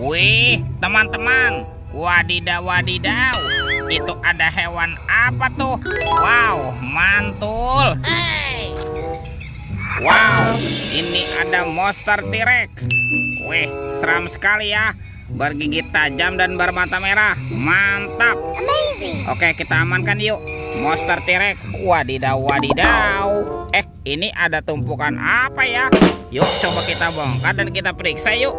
Wih, teman-teman, wadidaw wadidaw, itu ada hewan apa tuh? Wow, mantul. Wow, ini ada monster T-Rex. Wih, seram sekali ya, bergigi tajam dan bermata merah. Mantap. Oke, kita amankan yuk monster T-Rex. Wadidaw wadidaw. Ini ada tumpukan apa ya? Yuk coba kita bongkar dan kita periksa yuk.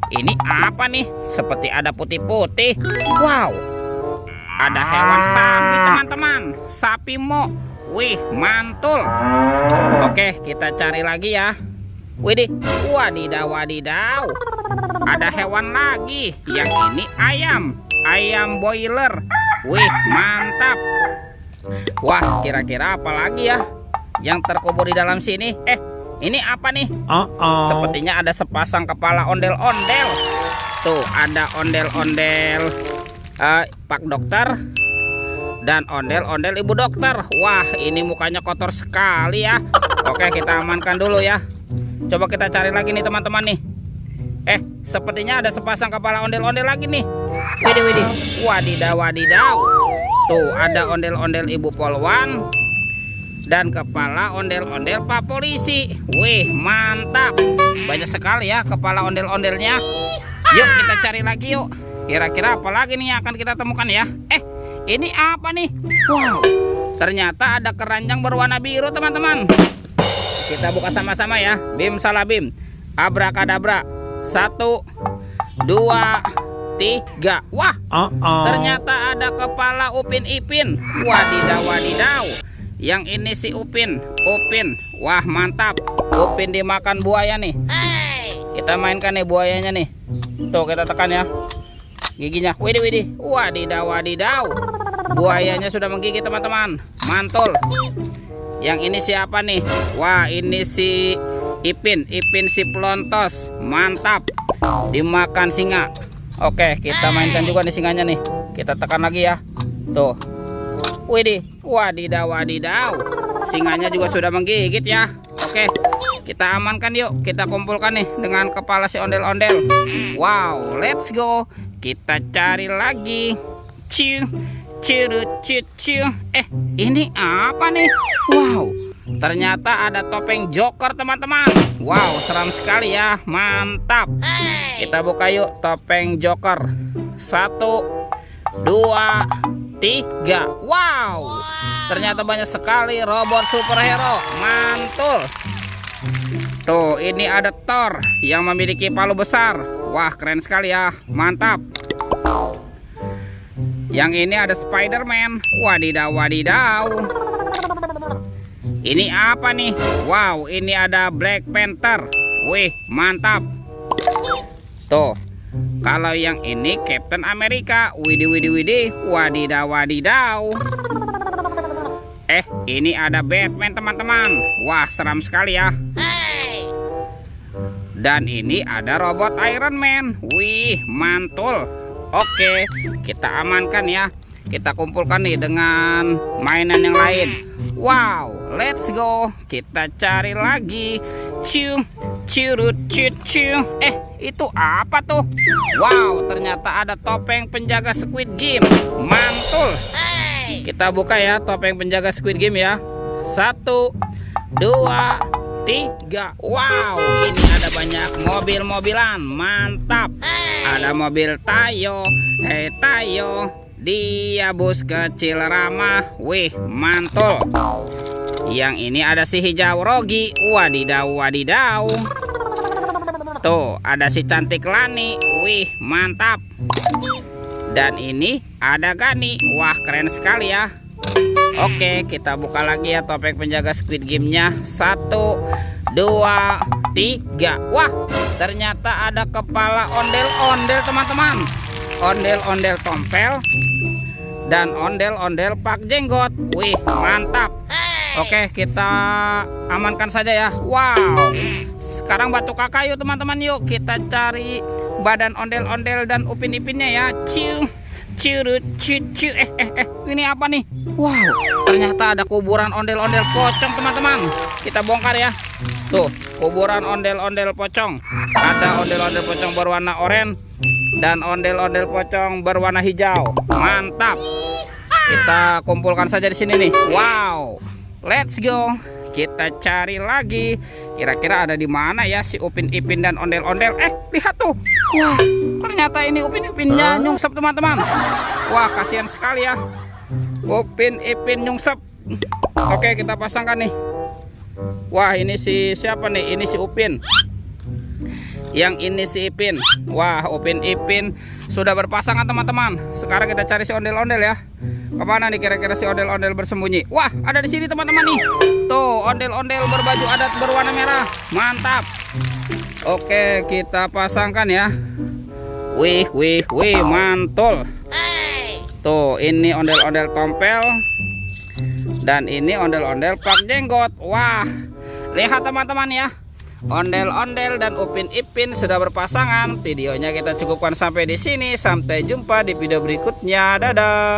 Ini apa nih? Seperti ada putih-putih. Wow, ada hewan sapi teman-teman, sapi mo. Wih, mantul. Oke, kita cari lagi ya. Widih, wadidaw wadidaw, ada hewan lagi. Yang ini ayam boiler. Wih, mantap. Wah, kira-kira apa lagi ya yang terkubur di dalam sini? Ini apa nih? Sepertinya ada sepasang kepala ondel-ondel. Tuh, ada ondel-ondel Pak Dokter dan ondel-ondel Ibu Dokter. Wah, ini mukanya kotor sekali ya. Oke, kita amankan dulu ya. Coba kita cari lagi nih teman-teman nih. Sepertinya ada sepasang kepala ondel-ondel lagi nih. Widih, wadidaw wadidaw. Tuh, ada ondel-ondel Ibu Polwan dan kepala ondel-ondel Pak Polisi. Wih, mantap. Banyak sekali ya kepala ondel-ondelnya. Yuk kita cari lagi yuk. Kira-kira apa lagi nih yang akan kita temukan ya? Ini apa nih? Wow, ternyata ada keranjang berwarna biru teman-teman. Kita buka sama-sama ya. Bim salah bim, abrakadabra. 1, 2, 3. Wah, ternyata ada kepala Upin Ipin. Wadidaw wadidaw. Yang ini si Upin. Wah, mantap. Upin dimakan buaya nih. Kita mainkan nih buayanya nih. Tuh, kita tekan ya giginya. Widih, wadidaw wadidaw. Buayanya sudah menggigit teman-teman. Mantul. Yang ini siapa nih? Wah, ini si Ipin si pelontos. Mantap. Dimakan singa. Oke, kita mainkan juga nih singanya nih. Kita tekan lagi ya. Tuh. Widih, wadidaw wadidaw. Singanya juga sudah menggigit ya. Oke, kita amankan yuk. Kita kumpulkan nih dengan kepala si ondel-ondel. Wow, let's go. Kita cari lagi. Ini apa nih? Wow, ternyata ada topeng Joker teman-teman. Wow, seram sekali ya. Mantap. Kita buka yuk topeng Joker. 1, 2, 3. Wow, ternyata banyak sekali robot superhero. Mantul. Tuh, ini ada Thor yang memiliki palu besar. Wah, keren sekali ya. Mantap. Yang ini ada Spider-Man. Wadidaw wadidaw. Ini apa nih? Wow, ini ada Black Panther. Wih, mantap. Tuh, kalau yang ini Captain America. Widih, wadidaw wadidaw. Ini ada Batman teman-teman. Wah, seram sekali ya. Dan ini ada robot Iron Man. Wih, mantul. Oke, kita amankan ya. Kita kumpulkan nih dengan mainan yang lain. Wow, let's go. Kita cari lagi. Itu apa tuh? Wow, ternyata ada topeng penjaga Squid Game. Mantul. Kita buka ya topeng penjaga Squid Game ya. 1, 2, 3. Wow, ini ada banyak mobil-mobilan. Mantap. Ada mobil Tayo. Hei Tayo, dia bus kecil ramah. Wih, mantul. Yang ini ada si hijau Rogi. Wadidaw wadidaw. Tuh, ada si cantik Lani. Wih, mantap. Dan ini ada Gani. Wah, keren sekali ya. Oke, kita buka lagi ya topeng penjaga Squid Game-nya. 1, 2, 3. Wah, ternyata ada kepala ondel-ondel teman-teman. Ondel-ondel Tompel dan ondel-ondel Pak Jenggot. Wih, mantap. Oke, kita amankan saja ya. Wow, sekarang batu kayu teman-teman. Yuk kita cari badan ondel-ondel dan upin-ipinnya ya. Ini apa nih? Wow, ternyata ada kuburan ondel-ondel pocong teman-teman. Kita bongkar ya. Tuh, kuburan ondel-ondel pocong. Ada ondel-ondel pocong berwarna oranye dan ondel-ondel pocong berwarna hijau. Mantap. Kita kumpulkan saja di sini nih. Wow. Let's go. Kita cari lagi. Kira-kira ada di mana ya si Upin Ipin dan ondel-ondel? Lihat tuh. Wah, ternyata ini Upin Ipinnya nyungsep, teman-teman. Wah, kasihan sekali ya. Upin Ipin nyungsep. Oke, kita pasangkan nih. Wah, ini si siapa nih? Ini si Upin. Yang ini si Ipin. Wah, Upin Ipin sudah berpasangan, teman-teman. Sekarang kita cari si ondel-ondel ya. Kemana nih kira-kira si ondel-ondel bersembunyi? Wah, ada di sini, teman-teman nih. Tuh, ondel-ondel berbaju adat berwarna merah. Mantap. Oke, kita pasangkan ya. Wih, mantul. Tuh, ini ondel-ondel tompel. Dan ini ondel-ondel pak jenggot. Wah, lihat teman-teman ya. Ondel-ondel dan Upin Ipin sudah berpasangan. Videonya kita cukupkan sampai di sini. Sampai jumpa di video berikutnya. Dadah.